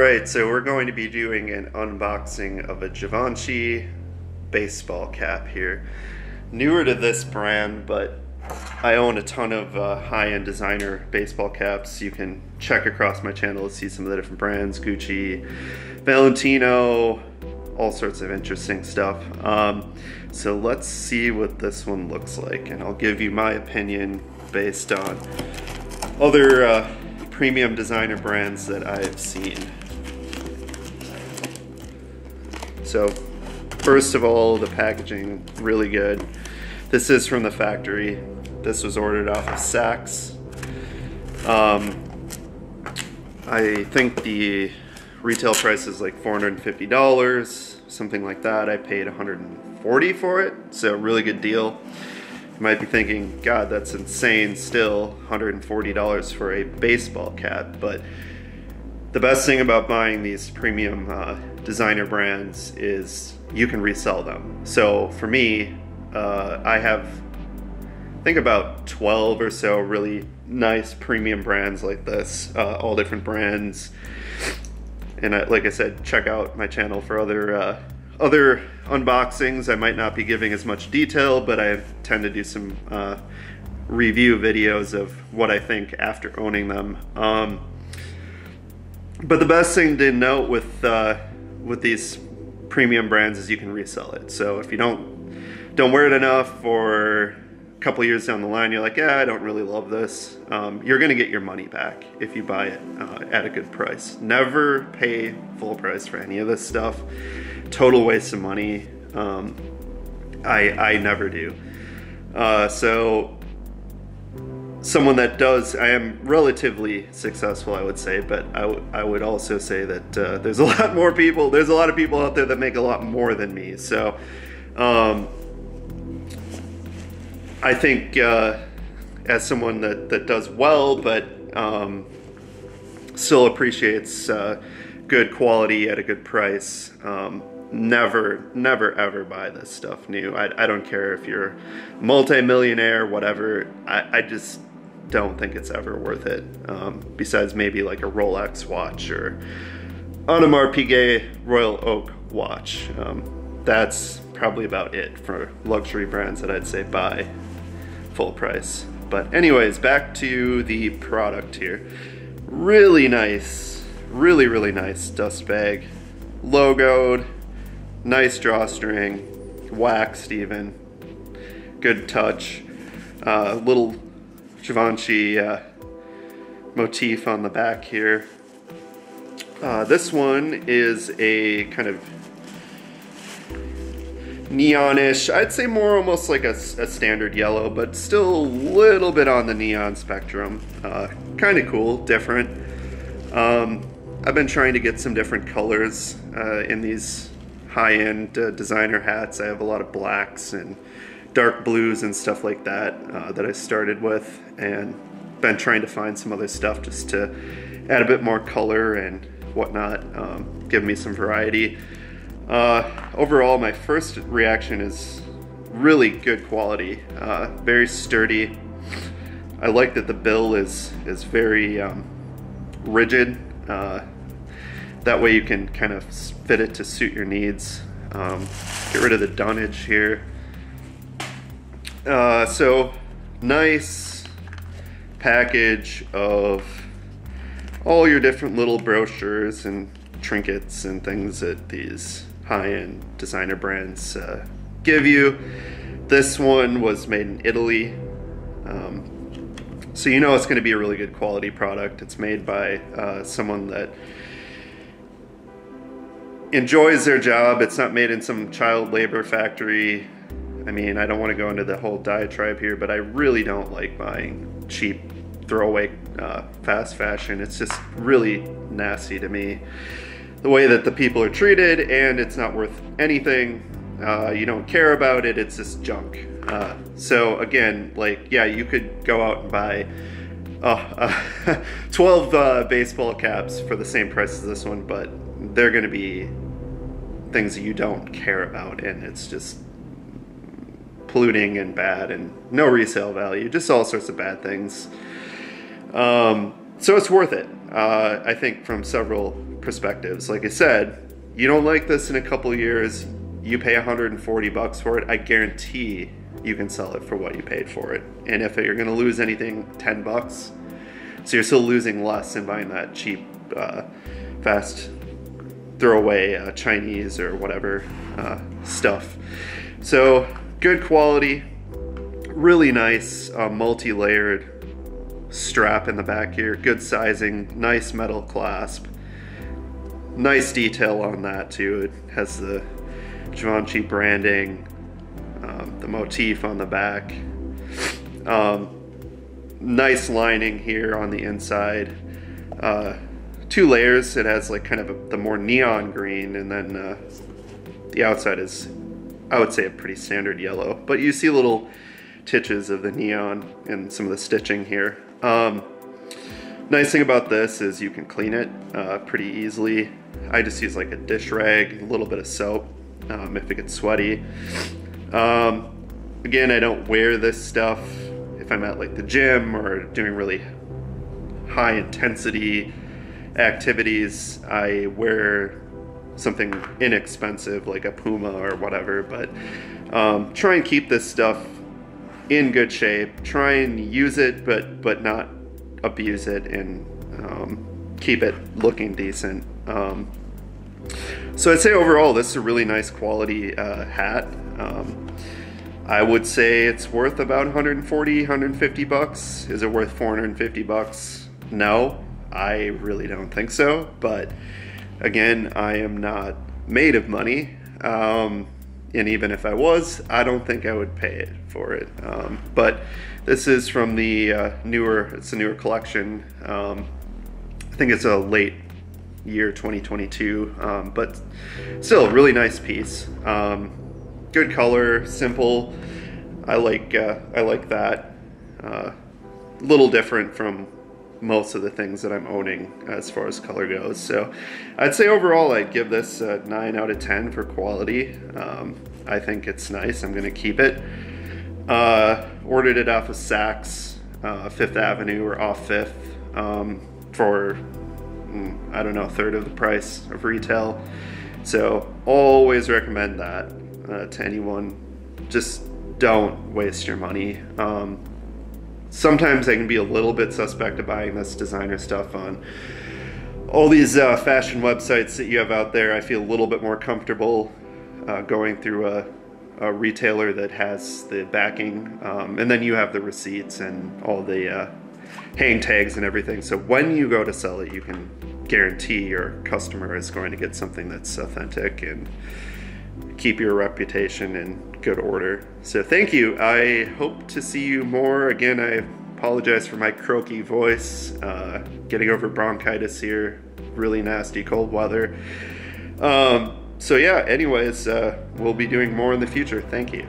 Alright, so we're going to be doing an unboxing of a Givenchy baseball cap here. Newer to this brand, but I own a ton of high-end designer baseball caps. You can check across my channel to see some of the different brands, Gucci, Valentino, all sorts of interesting stuff. So let's see what this one looks like, and I'll give you my opinion based on other premium designer brands that I've seen. So first of all, the packaging, really good. This is from the factory. This was ordered off of Saks. I think the retail price is like $450, something like that. I paid $140 for it, so really good deal. You might be thinking, God, that's insane still, $140 for a baseball cap, but the best thing about buying these premium designer brands is you can resell them. So for me, I have, I think about 12 or so really nice premium brands like this, all different brands. And like I said, check out my channel for other unboxings. I might not be giving as much detail, but I tend to do some review videos of what I think after owning them. But the best thing to note with these premium brands is you can resell it. So if you don't wear it enough, or a couple years down the line you're like, yeah, I don't really love this, you're gonna get your money back if you buy it at a good price. Never pay full price for any of this stuff. Total waste of money. I never do. So someone that does, I am relatively successful, I would say, but I would also say that there's a lot of people out there that make a lot more than me. So I think as someone that does well, but still appreciates good quality at a good price, never ever buy this stuff new. I don't care if you're multi-millionaire, whatever. I just don't think it's ever worth it. Besides maybe like a Rolex watch or Audemars Piguet Royal Oak watch. That's probably about it for luxury brands that I'd say buy full price. But anyways, back to the product here. Really nice, really nice dust bag. Logoed, nice drawstring, waxed even. Good touch. Little Givenchy motif on the back here. This one is a kind of neonish, I'd say more almost like a standard yellow, but still a little bit on the neon spectrum. Kind of cool, different. I've been trying to get some different colors in these high-end designer hats. I have a lot of blacks and dark blues and stuff like that that I started with, and been trying to find some other stuff just to add a bit more color and whatnot, give me some variety. Overall, my first reaction is really good quality, very sturdy. I like that the bill is very rigid. That way you can kind of fit it to suit your needs. Get rid of the dunnage here. So nice package of all your different little brochures and trinkets and things that these high-end designer brands give you. This one was made in Italy, so you know it's going to be a really good quality product. It's made by someone that enjoys their job. It's not made in some child labor factory. I mean, I don't want to go into the whole diatribe here, but I really don't like buying cheap throwaway fast fashion. It's just really nasty to me, the way that the people are treated, and it's not worth anything. You don't care about it, it's just junk. So again, like, yeah, you could go out and buy 12 baseball caps for the same price as this one, but they're gonna be things that you don't care about, and it's just polluting and bad and no resale value, just all sorts of bad things. So it's worth it. I think from several perspectives. Like I said, you don't like this in a couple years, you pay 140 bucks for it, I guarantee you can sell it for what you paid for it. And if you're gonna lose anything, 10 bucks. So you're still losing less than buying that cheap, fast throwaway Chinese or whatever stuff. So good quality, really nice multi-layered strap in the back here, good sizing, nice metal clasp, nice detail on that too. It has the Givenchy branding, the motif on the back, nice lining here on the inside, 2 layers. It has like kind of the more neon green, and then the outside is, I would say, a pretty standard yellow, but you see little titches of the neon in some of the stitching here. Nice thing about this is you can clean it pretty easily. I just use like a dish rag, a little bit of soap if it gets sweaty. Again, I don't wear this stuff if I'm at like the gym or doing really high intensity activities. I wear something inexpensive like a Puma or whatever, but try and keep this stuff in good shape. Try and use it, but not abuse it, and keep it looking decent. So I'd say overall this is a really nice quality hat. I would say it's worth about 140, 150 bucks. Is it worth 450 bucks? No, I really don't think so. But again, I am not made of money. And even if I was, I don't think I would pay it for it. But this is from the it's a newer collection. I think it's a late year 2022, but still a really nice piece. Good color, simple. I like that. Little different from most of the things that I'm owning as far as color goes. So I'd say overall I'd give this a 9 out of 10 for quality. I think it's nice. I'm gonna keep it. Ordered it off of Saks, 5th Avenue or off 5th for I don't know, a third of the price of retail. So always recommend that to anyone. Just don't waste your money. Sometimes I can be a little bit suspect of buying this designer stuff on all these fashion websites that you have out there. I feel a little bit more comfortable going through a retailer that has the backing, and then you have the receipts and all the hang tags and everything. So when you go to sell it, you can guarantee your customer is going to get something that's authentic and keep your reputation in good order. So thank you. I hope to see you more. Again, I apologize for my croaky voice. Getting over bronchitis here. Really nasty cold weather. So yeah, anyways, we'll be doing more in the future. Thank you.